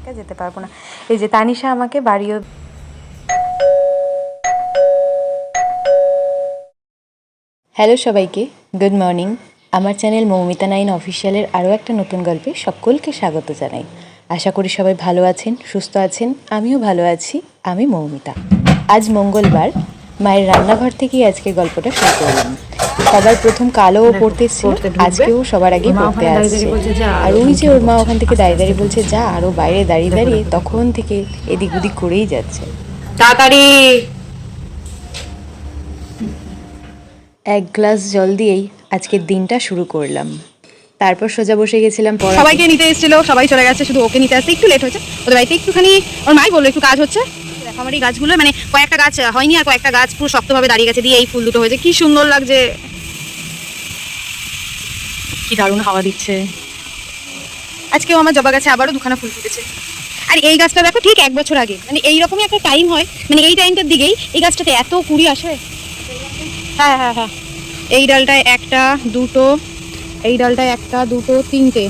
একা যেতে পারবো না। এই যে তানিশা আমাকে বাড়িও। হ্যালো সবাইকে, গুড মর্নিং। আমার চ্যানেল মৌমিতা 9 অফিসিয়ালের আরও একটা নতুন গল্পে সকলকে স্বাগত জানাই। আশা করি সবাই ভালো আছেন, সুস্থ আছেন। আমিও ভালো আছি। আমি মৌমিতা। আজ মঙ্গলবার, মায়ের রান্নাঘর থেকেই আজকের গল্পটা শুরু করলাম। সবার প্রথম কালো পড়তে এসেছিল, আজকেও সবার আগে পড়তে আসছে। আর ওই যে ওর মা ওখান থেকে দাঁড়িয়ে বলছে যা, আরও বাইরে দাঁড়িয়ে দাঁড়িয়ে তখন থেকে এদিক ওদিক করেই যাচ্ছে। তাড়াতাড়ি এক গ্লাস জল দিয়েই আজকের দিনটা শুরু করলাম। তারপর সোজা বসে গেছিলাম পড়া। সবাইকে নিতে এসেছিল, সবাই চলে গেছে, শুধু ওকে নিতে আসতে একটু লেট হয়েছে। ওদের বাড়িতে একটুখানি ওর মাই বললো একটু কাজ হচ্ছে। দেখো আমার এই গাছগুলো, মানে কয়েকটা গাছ হয়নি আর কয়েকটা গাছ পুরো শক্তভাবে দাঁড়িয়ে গেছে, দিয়ে এই ফুল দুটো হয়েছে, কি সুন্দর লাগছে, কি দারুণ হাওয়া দিচ্ছে। আজকেও আমার জবা গাছে আবারও দুখানা ফুল ফুটেছে। আর এই গাছটা দেখো ঠিক 1 বছর আগে, মানে এইরকমই একটা টাইম হয়, মানে এই টাইমটার দিকেই এই গাছটাতে এত কুড়ি আসে। হ্যাঁ হ্যাঁ হ্যাঁ, এই ডালটায় একটা দুটো, এই ডালটায় একটা দুটো তিনটে,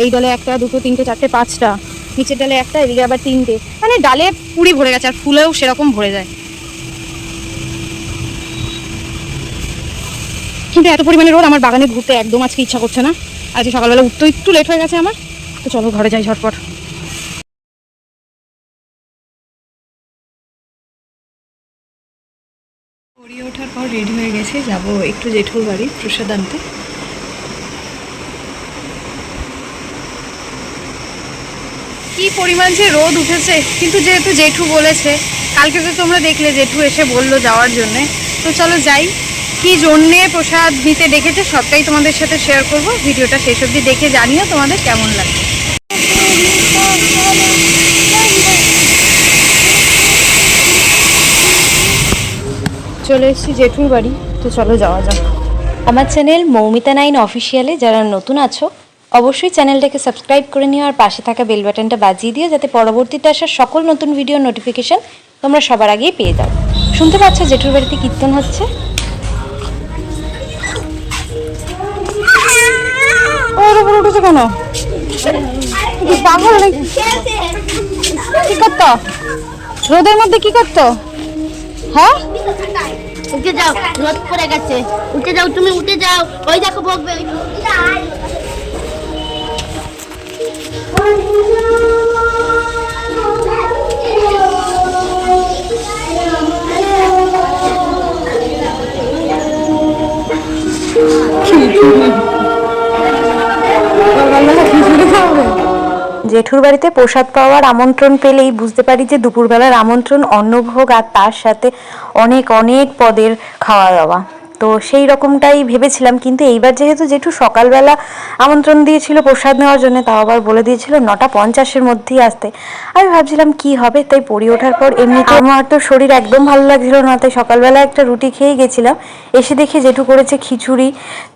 এই ডালে একটা দুটো তিনটে চারটে পাঁচটা, নিচের ডালে একটা, এদিকে আবার তিনটে, মানে ডালে পুরি ভরে গেছে, আর ফুলেও সেরকম ভরে যায়। কিন্তু এত পরিমাণে রোদ, আমার বাগানে ঘুরতে একদম আজকে ইচ্ছা করছে না। আজকে সকালবেলা উঠতে একটু লেট হয়ে গেছে আমার, তো চলো ঘরে যাই ঝটপট। পড়িয়ে ওঠার পর রেডি হয়ে গেছে, যাব একটু জেঠুর বাড়ি প্রসাদ আনতে। কি পরিমাণ যে রোদ উঠেছে, কিন্তু যেহেতু জেঠু বলেছে, কালকে তো তোমরা দেখলে জেঠু এসে বললো যাওয়ার জন্যে, তো চলো যাই। কি জন্যে প্রসাদ নিতে ডেকেছে সবটাই তোমাদের সাথে শেয়ার করব। ভিডিওটা শেষ অবধি দেখে জানিও তোমাদের কেমন লাগে। চলে এসেছি জেঠুর বাড়ি, তো চলো যাওয়া যাক। আমার চ্যানেল মৌমিতা 9 অফিসিয়ালে যারা নতুন আছো অবশ্যই চ্যানেলটাকে সাবস্ক্রাইব করে নিও, আর পাশে থাকা বেল বাটনটা বাজিয়ে দিও, যাতে পরবর্তীতে আসা সকল নতুন ভিডিও নোটিফিকেশন তোমরা সবার আগেই পেয়ে যাও। শুনতে পাচ্ছ জেঠুর বাড়িতে কীর্তন হচ্ছে। ওর উপর উঠেছে কেন? পাগল নাকি? কি করতো রোদের মধ্যে, কি করতো? হ্যাঁ উঠে যাও, রোদ পড়ে গেছে, উঠে যাও, তুমি উঠে যাও, ওই দেখো বকবে। জেঠুর বাড়িতে প্রসাদ পাওয়ার আমন্ত্রণ পেলেই বুঝতে পারি যে দুপুরবেলার আমন্ত্রণ অন্নভোগ, আর তার সাথে অনেক অনেক পদের খাওয়া দাওয়া। তো সেই রকমটাই ভেবেছিলাম, কিন্তু এইবার যেহেতু জেঠু সকালবেলা আমন্ত্রণ দিয়েছিল প্রসাদ নেওয়ার জন্য, তাও আবার বলে দিয়েছিল 9:50-এর মধ্যেই আসতে। আমি ভাবছিলাম কি হবে, তাই পড়ে ওঠার পর এমনিতে আমার তো শরীর একদম ভালো লাগছিল না, তাই সকালবেলা একটা রুটি খেয়ে গেছিলাম। এসে দেখি জেঠু করেছে খিচুড়ি।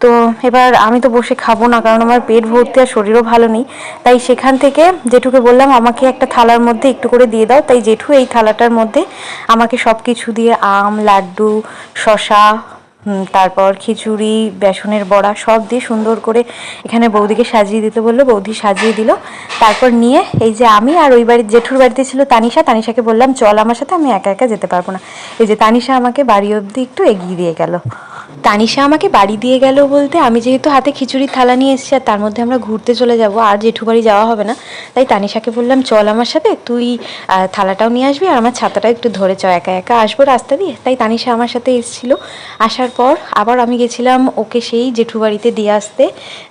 তো এবার আমি তো বসে খাবো না, কারণ আমার পেট ভর্তি আর শরীরও ভালো নেই। তাই সেখান থেকে জেঠুকে বললাম আমাকে একটা থালার মধ্যে একটু করে দিয়ে দাও। তাই জেঠু এই থালাটার মধ্যে আমাকে সব কিছু দিয়ে, আম, লাড্ডু, শশা, তারপর খিচুড়ি, বেসনের বড়া সব দিয়ে সুন্দর করে এখানে বৌদিকে সাজিয়ে দিতে বললো। বৌদি সাজিয়ে দিল। তারপর নিয়ে এই যে আমি আর ওই বাড়ির জেঠুর বাড়িতে ছিল তানিশা, তানিশাকে বললাম চল আমার সাথে, আমি একা একা যেতে পারবো না। এই যে তানিশা আমাকে বাড়ি অবধি একটু এগিয়ে দিয়ে গেল। তানিশা আমাকে বাড়ি দিয়ে গেল বলতে, আমি যেহেতু হাতে খিচুড়ির থালা নিয়ে এসেছি আর তার মধ্যে আমরা ঘুরতে চলে যাব, আর জেঠু বাড়ি যাওয়া হবে না, তাই তানিশাকে বললাম চল আমার সাথে, তুই থালাটাও নিয়ে আসবি আর আমার ছাতাটাও একটু ধরে চ, একা একা আসবো রাস্তা দিয়ে। তাই তানিশা আমার সাথে এসেছিলো। আসার পর আবার আমি গেছিলাম ওকে সেই জেঠু বাড়িতে দিয়ে আসতে।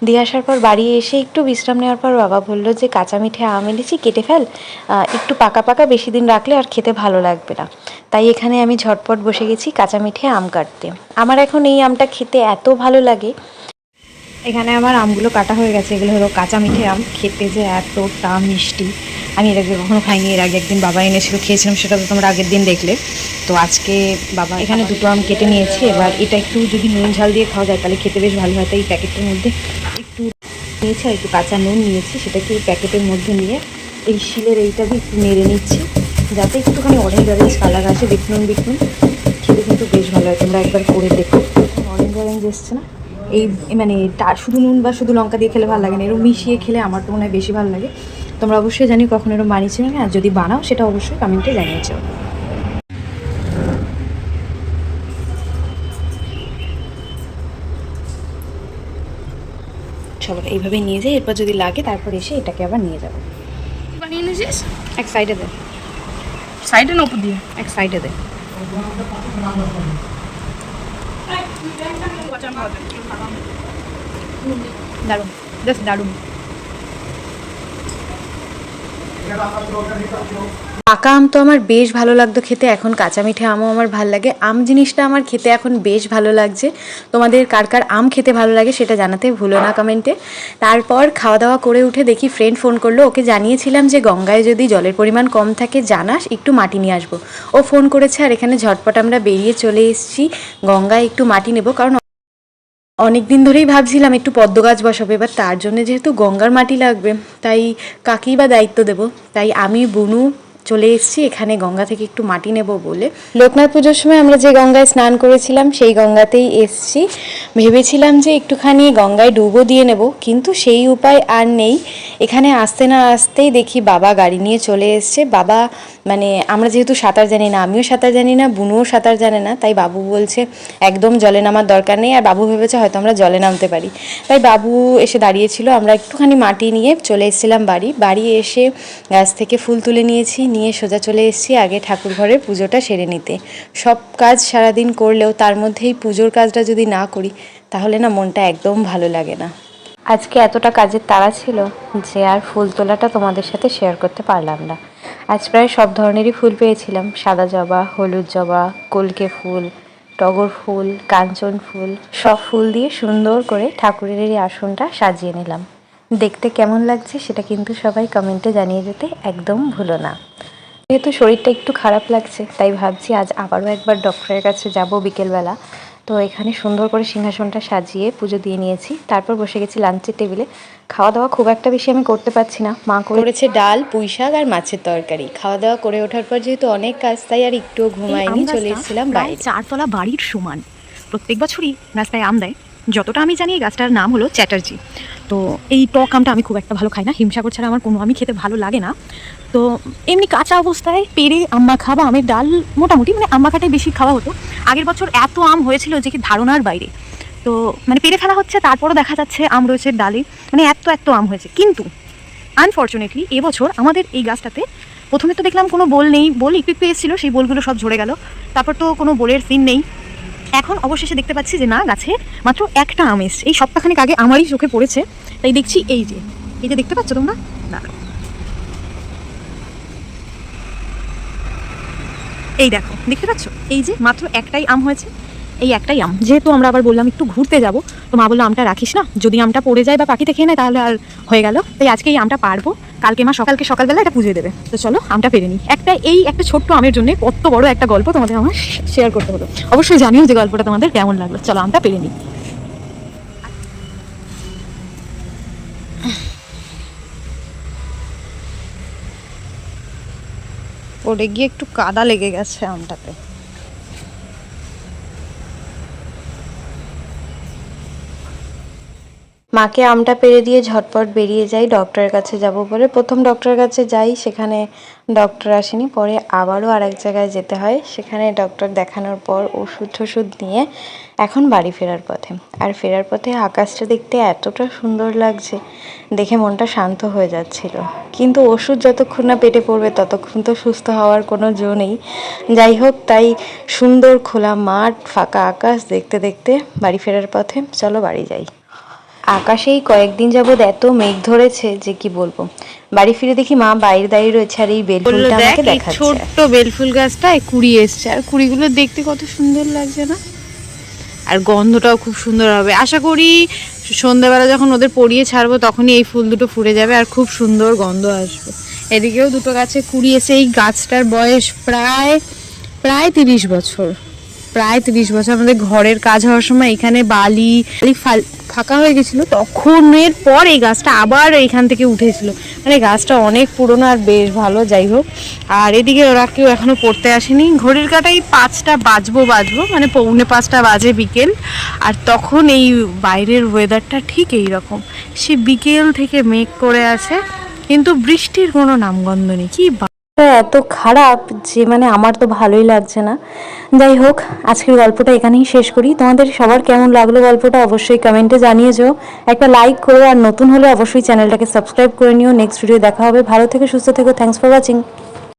দিয়ে আসার পর বাড়ি এসে একটু বিশ্রাম নেওয়ার পর বাবা বললো যে কাঁচা মিঠে আম এনেছি, কেটে ফেল, একটু পাকা পাকা, বেশি দিন রাখলে আর খেতে ভালো লাগবে না। তাই এখানে আমি ঝটপট বসে গেছি কাঁচা মিঠে আম কাটতে। আমার এখন এই আমটা খেতে এত ভালো লাগে। এখানে আমার আমগুলো কাটা হয়ে গেছে, এগুলো হলো কাঁচা মিঠে আম, খেতে যে এতটা মিষ্টি। আমি এর আগে কখনো খাইনি, এর আগে একদিন বাবা এনেছিল, খেয়েছিলাম, সেটা তো তোমরা আগের দিন দেখলে। তো আজকে বাবা এখানে দুটো আম কেটে নিয়েছে। এবার এটা একটু যদি নুন ঝাল দিয়ে খাওয়া যায় তাহলে খেতে বেশ ভালো হয়। তাই এই প্যাকেটটার মধ্যে একটু নিয়েছি আর একটু কাঁচা নুন নিয়েছি, সেটাকে এই প্যাকেটের মধ্যে নিয়ে এই শিলের এইটা দিয়ে একটু নেড়ে নিচ্ছি, যাতে একটুখানি অরেঞ্জ অরেঞ্জ কালার আসে। বিটনুন বিটনুন খেতে কিন্তু বেশ ভালো হয়, তোমরা একবার করে দেখো। অরেঞ্জ অরেঞ্জ এসছে না? এই মানে শুধু নুন বা শুধু লঙ্কা দিয়ে খেলে ভালো লাগে না, এরকম মিশিয়ে খেলে আমার তো মনে হয় বেশি ভালো লাগে। তোমরা অবশ্যই জানি কখনো এরকম বানিয়েছো না, আর যদি বানাও সেটা অবশ্যই কমেন্টে জানিয়েছো। চলো এইভাবেই নিয়ে যাই, এরপর যদি লাগে তারপর এসে এটাকে আবার নিয়ে যাবো। বানিয়ে নিয়েছিস? এক সাইডে দে, সাইডে না উপর দিয়ে? এক সাইডে দে। দারুণ, জাস্ট দারুণ। পাকা আম তো আমার বেশ ভালো লাগতো খেতে, এখন কাঁচা মিঠে আমও আমার ভালো লাগে। আম জিনিসটা আমার খেতে এখন বেশ ভালো লাগছে। তোমাদের কার কার আম খেতে ভালো লাগে সেটা জানাতে ভুলো না কমেন্টে। তারপর খাওয়া দাওয়া করে উঠে দেখি ফ্রেন্ড ফোন করলো, ওকে জানিয়েছিলাম যে গঙ্গায় যদি জলের পরিমাণ কম থাকে জানাস, একটু মাটি নিয়ে আসবো। ও ফোন করেছে আর এখানে ঝটপট আমরা বেরিয়ে চলে এসেছি গঙ্গায় একটু মাটি নেব, কারণ অনেক দিন ধরেই ভাবছিলাম একটু পদ্ম গাছ বসাবো, এবার তার জন্য যেহেতু গঙ্গার মাটি লাগবে তাই কাকেই বা দায়িত্ব দেবো, তাই আমি বুনু চলে এসেছি এখানে গঙ্গা থেকে একটু মাটি নেব বলে। লোকনাথ পুজোর সময় আমরা যে গঙ্গায় স্নান করেছিলাম সেই গঙ্গাতেই এসেছি। ভেবেছিলাম যে একটুখানি গঙ্গায় ডুবো দিয়ে নেব, কিন্তু সেই উপায় আর নেই। এখানে আসতে না আসতেই দেখি বাবা গাড়ি নিয়ে চলে এসছে। বাবা মানে আমরা যেহেতু সাঁতার জানি না, আমিও সাঁতার জানি না, বুনুও সাঁতার জানে না, তাই বাবু বলছে একদম জলে নামার দরকার নেই, আর বাবু ভেবেছে হয়তো আমরা জলে নামতে পারি, তাই বাবু এসে দাঁড়িয়েছিল। আমরা একটুখানি মাটি নিয়ে চলে এসেছিলাম বাড়ি এসে গাছ থেকে ফুল তুলে নিয়েছি, নিয়ে সোজা চলে এসেছি আগে ঠাকুর ঘরে পুজোটা সেরে নিতে। সব কাজ সারাদিন করলেও তার মধ্যেই পুজোর কাজটা যদি না করি তাহলে না মনটা একদম ভালো লাগে না। আজকে এতটা কাজের তাড়া ছিল যে আর ফুল তোলাটা তোমাদের সাথে শেয়ার করতে পারলাম না। আজ প্রায় সব ধরনেরই ফুল পেয়েছিলাম, সাদা জবা, হলুদ জবা, কলকে ফুল, টগর ফুল, কাঞ্চন ফুল, সব ফুল দিয়ে সুন্দর করে ঠাকুরের এই আসনটা সাজিয়ে নিলাম। দেখতে কেমন লাগছে সেটা কিন্তু সবাই কমেন্টে জানিয়ে যেতে একদম ভুলো না। যেহেতু শরীরটা একটু খারাপ লাগছে তাই ভাবছি আজ আবারও একবার ডক্টরের কাছে যাব বিকেলবেলা। তো এখানে সুন্দর করে সিংহাসনটা সাজিয়ে পুজো দিয়ে নিয়েছি, তারপর বসে গেছি লাঞ্চের টেবিলে। খাওয়া দাওয়া খুব একটা বেশি আমি করতে পারছি না, মা করেছে ডাল, পুঁই শাক আর মাছের তরকারি। খাওয়া দাওয়া করে ওঠার পর যেহেতু অনেক কাজ তাই আর একটুও ঘুমাইনি, চলে এসেছিলাম বাইরে। 4 তলা বাড়ির সমান, প্রত্যেক বছরই রাস্তায় আম দেয়। যতটা আমি জানি এই গাছটার নাম হলো চ্যাটার্জি। তো এই টক আমটা আমি খুব একটা ভালো খাই না, হিমসাগর ছাড়া আমার কোনো আমি খেতে ভালো লাগে না। তো এমনি কাঁচা অবস্থায় পেরে আম মাখা বা আমের ডাল, মোটামুটি মানে আম মাখাটাই বেশি খাওয়া হতো। আগের বছর এত আম হয়েছিল যে কি ধারণার বাইরে। তো মানে পেরে ফেলা হচ্ছে, তারপরও দেখা যাচ্ছে আম রয়েছে ডালে, মানে এত আম হয়েছে। কিন্তু আনফর্চুনেটলি এবছর আমাদের এই গাছটাতে প্রথমে তো দেখলাম কোনো বোল নেই, বোল একটু এসেছিলো, সেই বোলগুলো সব ঝরে গেল। তারপর তো কোনো বোলের সিন নেই। এখন অবশেষে দেখতে পাচ্ছি যে না, গাছে মাত্র একটা আম এসছে। এই সপ্তাহখানেক আগে আমারই চোখে পড়েছে, তাই দেখছি এই যে দেখতে পাচ্ছ তোমরা, না এই দেখো দেখতে পাচ্ছ, এই যে মাত্র একটাই আম হয়েছে, এই একটাই আম। যেহেতু আমরা আবার বললাম একটু ঘুরতে যাব, তো মা বললো আমটা রাখিস না, যদি আমটা পড়ে যায় বা পাখিতে খেয়ে নেয় তাহলে আর হয়ে গেল। তাই আজকে এই আমটা পারবো, কালকে মা সকালবেলা এটা পুজো দেবে। তো চলো আমটা পেরে নিই। একটা ছোট্ট আমের জন্য কত বড় একটা গল্প তোমাদের আমার শেয়ার করতে হলো। অবশ্যই জানিও যে গল্পটা তোমাদের কেমন লাগলো। চলো আমটা পেরে নিই। পড়ে গিয়ে একটু কাদা লেগে গেছে আমটাতে। মাকে আমটা পেরে দিয়ে ঝটপট বেরিয়ে যাই ডক্টরের কাছে যাব বলে। প্রথম ডক্টরের কাছে যাই, সেখানে ডক্টর আসেনি, পরে আবারও আরেক জায়গায় যেতে হয়। সেখানে ডক্টর দেখানোর পর ওষুধ নিয়ে এখন বাড়ি ফেরার পথে। আর ফেরার পথে আকাশটা দেখতে এতটা সুন্দর লাগছে, দেখে মনটা শান্ত হয়ে যাচ্ছিল। কিন্তু ওষুধ যতক্ষণ না পেটে পড়বে ততক্ষণ তো সুস্থ হওয়ার কোনো জো নেই। যাই হোক, তাই সুন্দর খোলা মাঠ, ফাঁকা আকাশ দেখতে দেখতে বাড়ি ফেরার পথে চলো বাড়ি যাই। আকাশেই কয়েকদিন যাবৎ এত মেঘ ধরেছে যে কি বলবো। বাড়ি ফিরে দেখি মা বাইরে দাঁড়িয়ে রয়েছে আর এই বেলফুলটা আমাকে দেখাচ্ছে। ছোট্ট বেলফুল গাছটায় কুড়ি এসছে, আর কুড়িগুলো দেখতে কত সুন্দর লাগছে না? আর গন্ধটাও খুব সুন্দর হবে। আশা করি সন্ধ্যাবেলা যখন ওদের পরিয়ে ছাড়বো তখনই এই ফুল দুটো ফুটে যাবে আর খুব সুন্দর গন্ধ আসবে। এদিকেও দুটো গাছে কুড়ি এসে, এই গাছটার বয়স প্রায় 30 বছর। প্রায় 30 বছর। আমাদের ঘরের কাজ হওয়ার সময় এখানে বালি ফাঁকা হয়ে গেছিলো, তখনের পর এই গাছটা আবার এইখান থেকে উঠেছিল। মানে গাছটা অনেক পুরনো আর বেশ ভালো। যাই হোক, আর এদিকে ওরা কেউ এখনো পড়তে আসেনি। ঘড়ির কাঁটায় 5টা বাজবো, মানে 4:45 বাজে বিকেল। আর তখন এই বাইরের ওয়েদারটা ঠিক এই রকম, সে বিকেল থেকে মেঘ করে আছে, কিন্তু বৃষ্টির কোনো নামগন্ধ নেই। কি এত খারাপ যে মানে আমার তো ভালোই লাগছে না। যাই হোক, আজকের গল্পটা এখানেই শেষ করি। তোমাদের সবার কেমন লাগলো গল্পটা অবশ্যই কমেন্টে জানিয়ে যাও। একটা লাইক করো, আর নতুন হলে অবশ্যই চ্যানেলটাকে সাবস্ক্রাইব করে নিও। নেক্সট ভিডিও দেখা হবে। ভালো থেকো, সুস্থ থেকো। Thanks for watching.